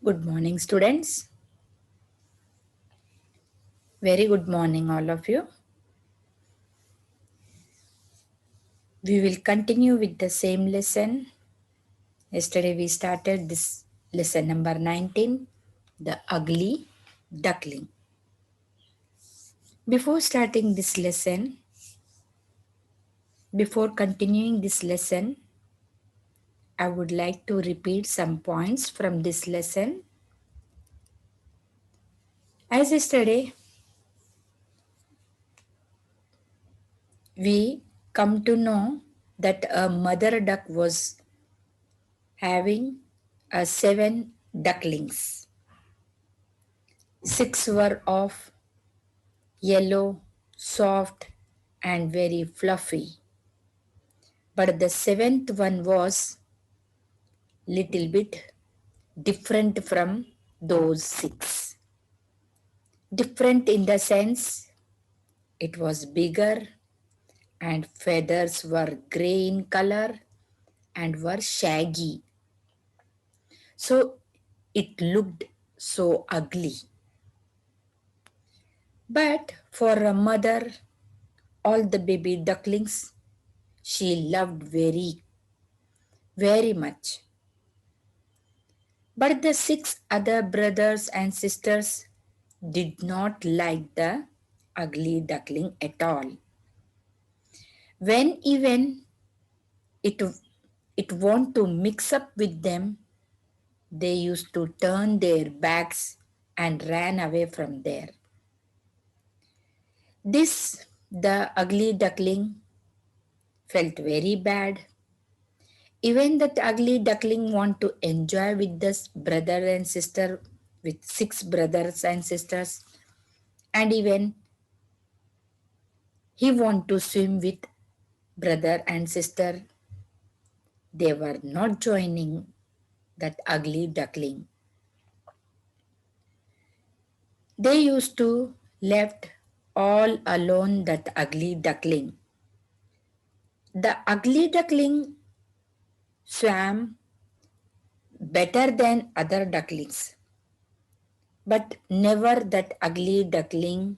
Good morning, students. Very good morning, all of you. We will continue with the same lesson. Yesterday, we started this lesson number 19, the ugly duckling. Before starting this lesson, before continuing this lesson, I would like to repeat some points from this lesson. As yesterday, we come to know that a mother duck was having seven ducklings. Six were of yellow, soft, and very fluffy. But the seventh one was little bit different from those six. Different in the sense it was bigger and feathers were gray in color and were shaggy. So it looked so ugly. But for a mother, all the baby ducklings she loved very, very much. But the six other brothers and sisters did not like the ugly duckling at all. When even it, it want to mix up with them, they used to turn their backs and ran away from there. This, the ugly duckling, felt very bad. Even that ugly duckling want to enjoy with this brother and sister, with six brothers and sisters, and even he want to swim with brother and sister. They were not joining that ugly duckling. They used to left all alone that ugly duckling. The ugly duckling swam better than other ducklings, but never that ugly duckling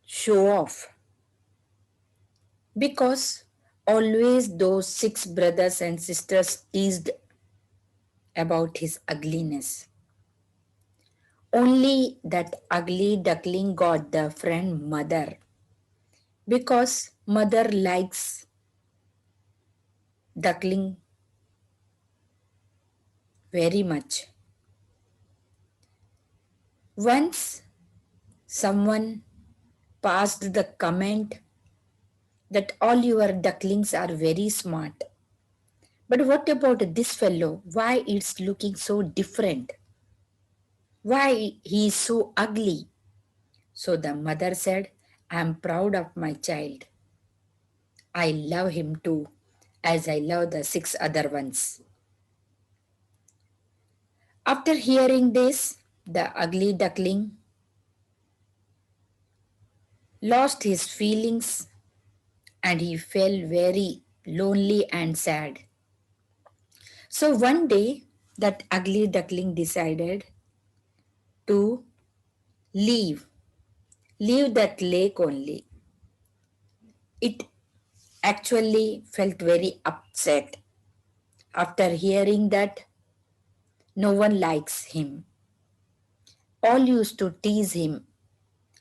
show off, because always those six brothers and sisters teased about his ugliness. Only that ugly duckling got the friend mother, because mother likes duckling very much. Once someone passed the comment that all your ducklings are very smart. But what about this fellow? Why it's looking so different? Why he is so ugly? So the mother said, I am proud of my child. I love him too, as I love the six other ones. After hearing this, the ugly duckling lost his feelings and he felt very lonely and sad. So one day, that ugly duckling decided to leave, leave that lake only. It actually felt very upset after hearing that no one likes him. All used to tease him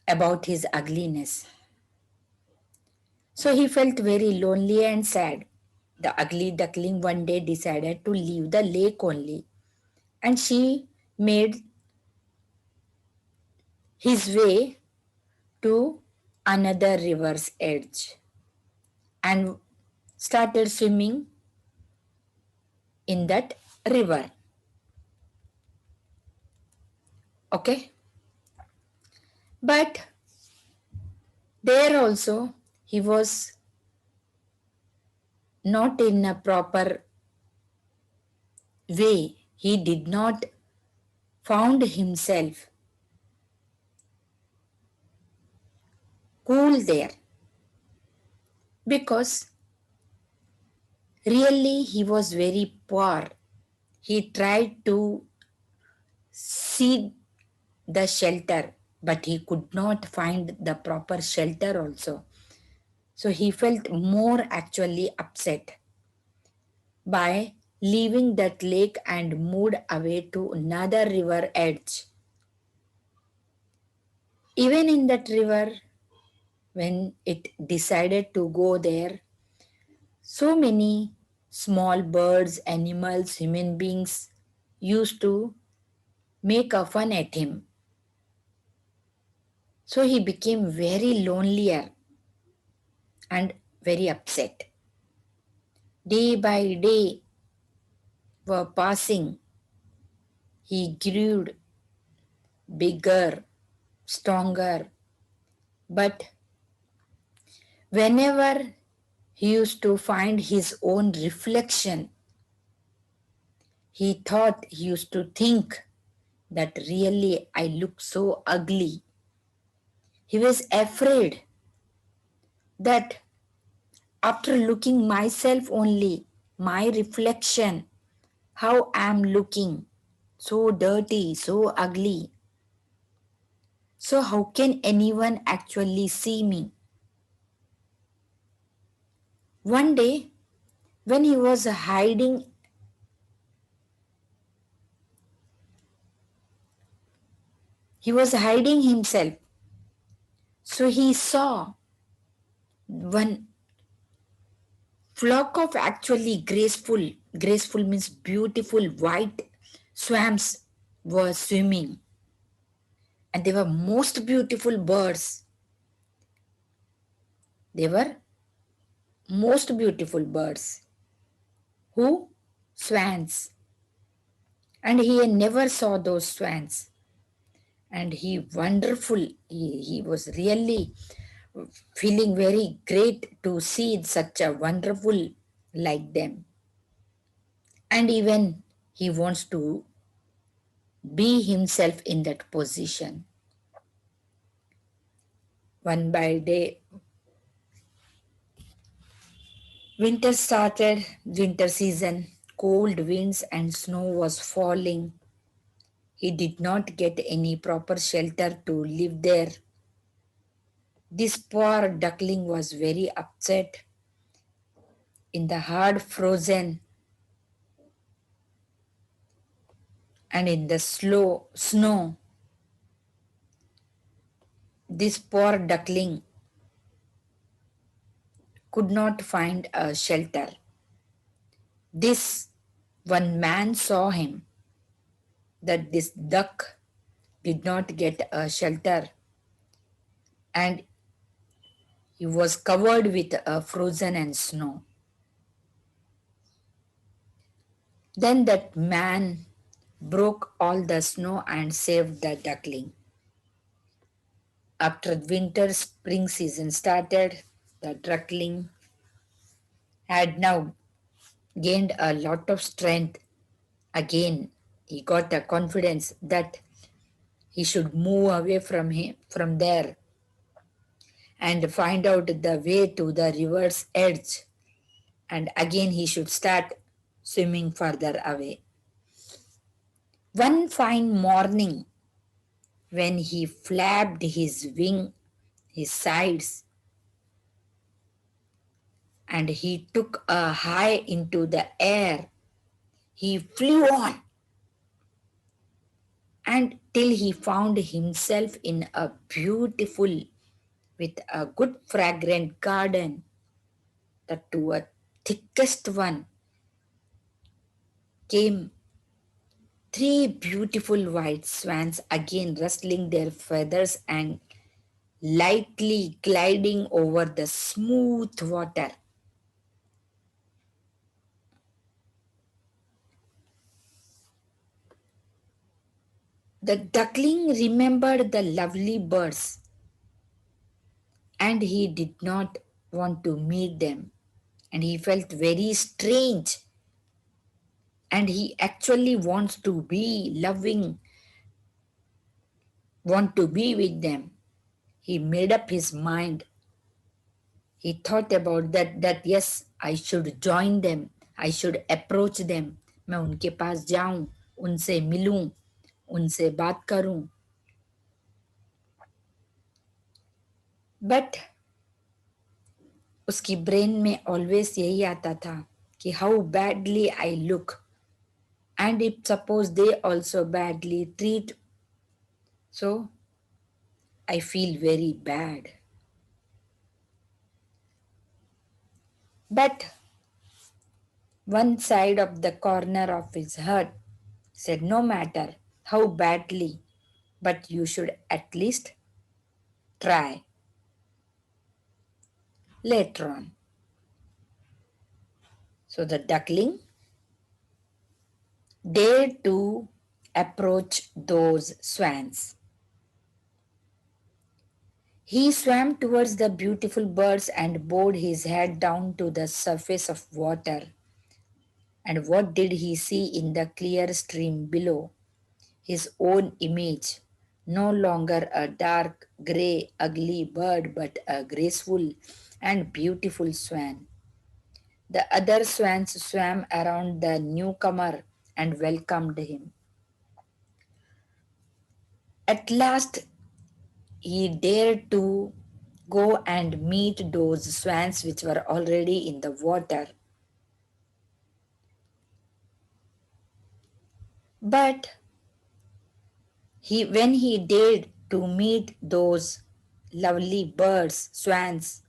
about his ugliness. So he felt very lonely and sad. The ugly duckling one day decided to leave the lake only, and she made his way to another river's edge and started swimming in that river. Okay, but there also he was not in a proper way. He did not found himself cool there, because really he was very poor. He tried to see the shelter, but he could not find the proper shelter also. So he felt more actually upset by leaving that lake and moved away to another river edge. Even in that river, when it decided to go there, so many small birds, animals, human beings used to make a fun at him. So he became very lonelier and very upset. Day by day were passing. He grew bigger, stronger, but whenever he used to find his own reflection, he used to think that really I look so ugly. He was afraid that after looking myself only, my reflection, how I'm looking, so dirty, so ugly. So how can anyone actually see me? One day, when he was hiding himself. So he saw one flock of actually graceful means beautiful white swans were swimming, and they were most beautiful birds. They were most beautiful birds. Who? Swans. And he never saw those swans. And he was really feeling very great to see such a wonderful like them. And even he wants to be himself in that position. One by day, winter started, winter season, cold winds and snow was falling. He did not get any proper shelter to live there. This poor duckling was very upset. In the hard frozen and in the slow snow, this poor duckling could not find a shelter. This one man saw him that this duck did not get a shelter and he was covered with frozen and snow. Then that man broke all the snow and saved the duckling. After winter spring season started, the duckling had now gained a lot of strength. Again, he got a confidence that he should move away from there and find out the way to the river's edge. And again, he should start swimming further away. One fine morning, when he flapped his sides, and he took a high into the air, he flew on and till he found himself in a beautiful with a good fragrant garden, that to a thickest one came three beautiful white swans again rustling their feathers and lightly gliding over the smooth water. The duckling remembered the lovely birds and he did not want to meet them, and he felt very strange, and he actually wants to be loving, want to be with them. He made up his mind. He thought about that yes, I should join them, I should approach them. मैं उनके पास जाऊं, उनसे मिलूं, उनसे बात करूं। But उसकी brain में ऑलवेज यही आता था कि how badly I look, and if suppose they also badly treat, so I feel very bad. But one side of the corner of his heart said, no matter how badly, but you should at least try later on. So the duckling dared to approach those swans. He swam towards the beautiful birds and bowed his head down to the surface of water. And what did he see in the clear stream below? His own image, no longer a dark, grey, ugly bird, but a graceful and beautiful swan. The other swans swam around the newcomer and welcomed him. At last, he dared to go and meet those swans which were already in the water. But when he dared to meet those lovely birds, swans,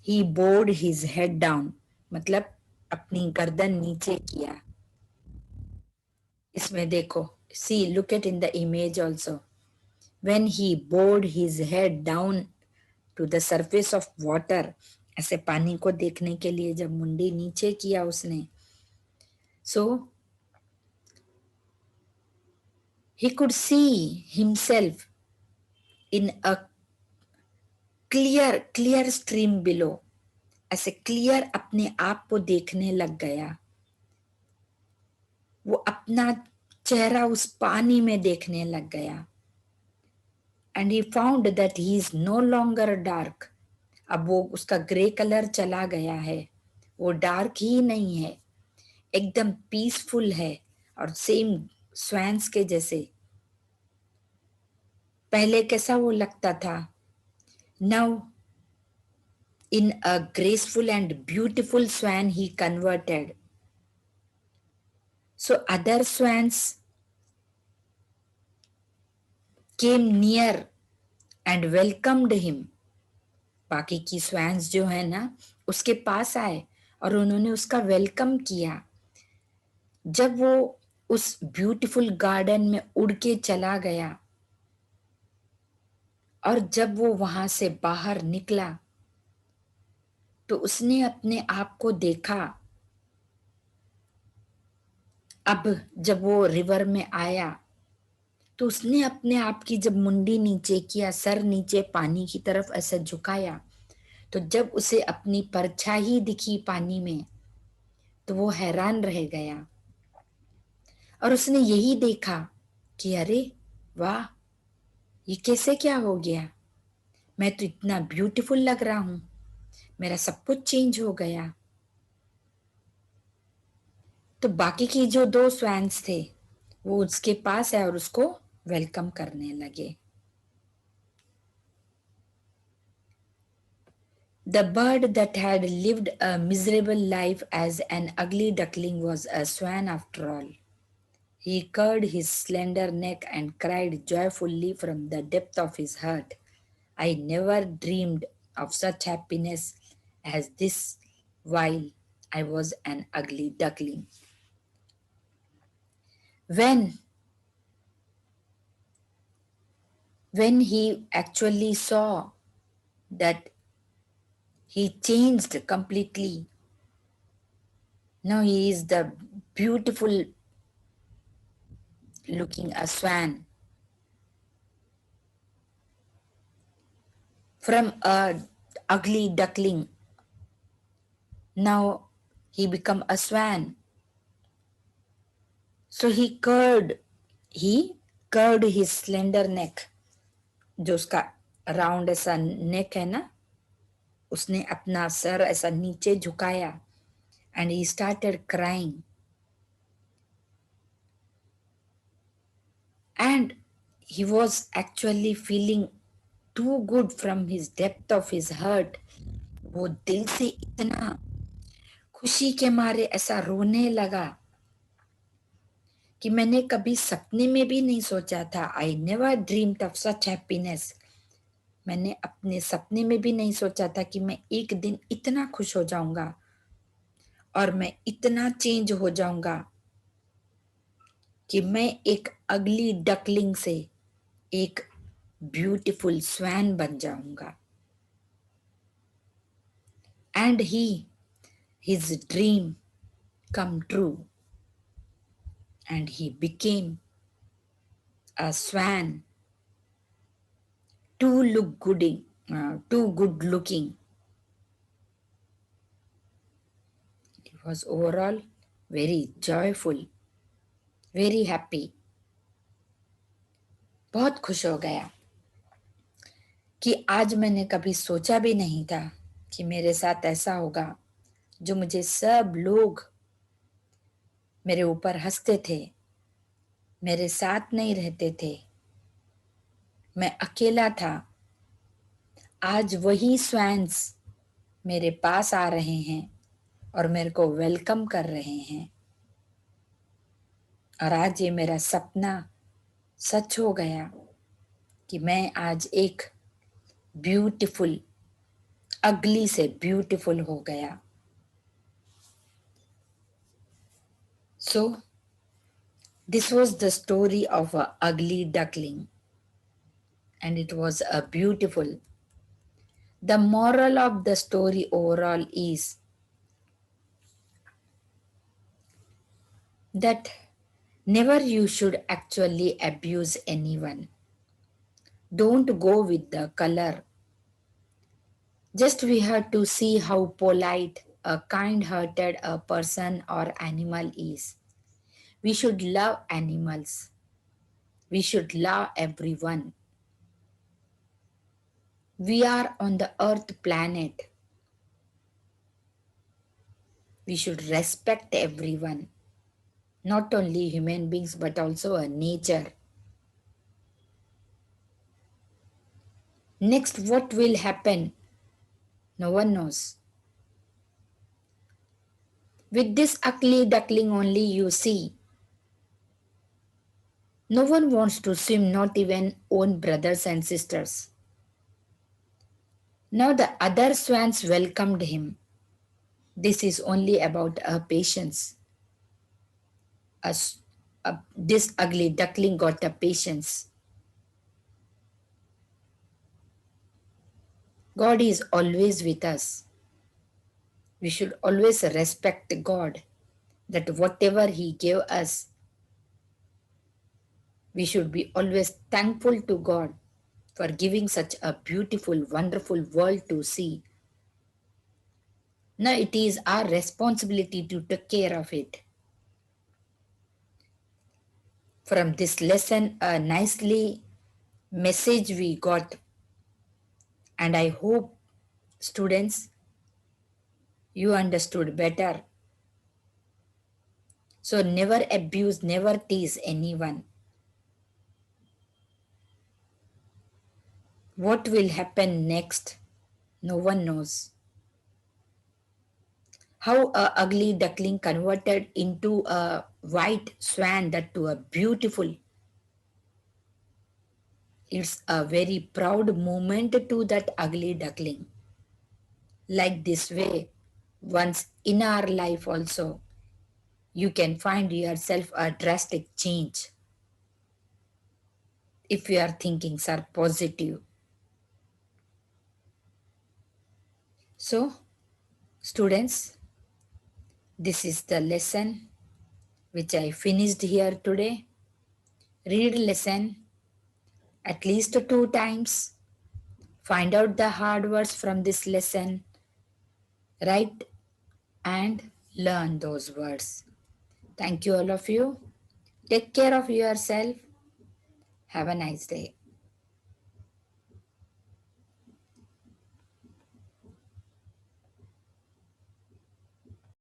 he bowed his head down. मतलब अपनी गर्दन नीचे किया. इसमें देखो, see, look at in the image also. When he bowed his head down to the surface of water, ऐसे पानी को देखने के लिए जब मुंडी नीचे किया उसने, so he could see himself in a clear stream below. ऐसे क्लियर अपने आप को देखने लग गया. वो अपना चेहरा उस पानी में देखने लग गया. And he found that he is no longer dark. अब वो उसका ग्रे कलर चला गया है, वो डार्क ही नहीं है, एकदम पीसफुल है और सेम स्वैंस के जैसे. पहले कैसा वो लगता था, now in a graceful and beautiful swan he converted. So other swans came near and welcomed him. बाकी की स्वैंस जो है ना उसके पास आए और उन्होंने उसका वेलकम किया. जब वो उस ब्यूटीफुल गार्डन में उड़ के चला गया और जब वो वहां से बाहर निकला तो उसने अपने आप को देखा. अब जब वो रिवर में आया तो उसने अपने आप की जब मुंडी नीचे किया, सर नीचे पानी की तरफ ऐसा झुकाया, तो जब उसे अपनी परछाई दिखी पानी में तो वो हैरान रह गया और उसने यही देखा कि अरे वाह, ये कैसे क्या हो गया, मैं तो इतना ब्यूटीफुल लग रहा हूं, मेरा सब कुछ चेंज हो गया. तो बाकी की जो दो स्वैंस थे वो उसके पास है और उसको वेलकम करने लगे. The bird that had lived a miserable life as an ugly duckling was a swan after all. He curled his slender neck and cried joyfully from the depth of his heart, I never dreamed of such happiness as this while I was an ugly duckling. When when he actually saw that he changed completely, now he is the beautiful looking a swan. From a ugly duckling, now he become a swan. So he curved his slender neck. जो उसका round ऐसा नेक है ना, उसने अपना सर ऐसा नीचे झुकाया and he started crying. And he was actually feeling too good from his depth of his heart. वो दिल से इतना खुशी के मारे ऐसा रोने लगा कि मैंने कभी सपने में भी नहीं सोचा था. I never dreamed of such happiness. मैंने अपने सपने में भी नहीं सोचा था कि मैं एक दिन इतना खुश हो जाऊंगा और मैं इतना चेंज हो जाऊंगा कि मैं एक अगली डकलिंग से एक ब्यूटीफुल स्वैन बन जाऊंगा. And his dream come true, and he became a swan, too good looking. He was overall very joyful, very happy. बहुत खुश हो गया कि आज मैंने कभी सोचा भी नहीं था कि मेरे साथ ऐसा होगा. जो मुझे सब लोग मेरे ऊपर हंसते थे, मेरे साथ नहीं रहते थे, मैं अकेला था. आज वही स्वैन्स मेरे पास आ रहे हैं और मेरे को वेलकम कर रहे हैं. और आज ये मेरा सपना सच हो गया कि मैं आज एक ब्यूटीफुल, अगली से ब्यूटीफुल हो गया. So this was the story of a ugly duckling, and it was a beautiful. The moral of the story overall is that never you should actually abuse anyone. Don't go with the color. Just we have to see how polite, a kind-hearted a person or animal is. We should love animals. We should love everyone. We are on the earth planet. We should respect everyone, not only human beings but also a nature. Next, what will happen? No one knows. With this ugly duckling only you see. No one wants to swim, not even own brothers and sisters. Now the other swans welcomed him. This is only about a patience. This ugly duckling got a patience. God is always with us. We should always respect God, that whatever He gave us, we should be always thankful to God for giving such a beautiful, wonderful world to see. Now it is our responsibility to take care of it. From this lesson, a nicely message we got, and I hope students you understood better. So never abuse, never tease anyone. What will happen next? No one knows. How a ugly duckling converted into a white swan, that to a beautiful. It's a very proud moment to that ugly duckling. Like this way, once in our life also, you can find yourself a drastic change if your thinkings are positive. So, students, this is the lesson which I finished here today. Read lesson at least 2 times. Find out the hard words from this lesson. Write and learn those words. Thank you, all of you. Take care of yourself. Have a nice day.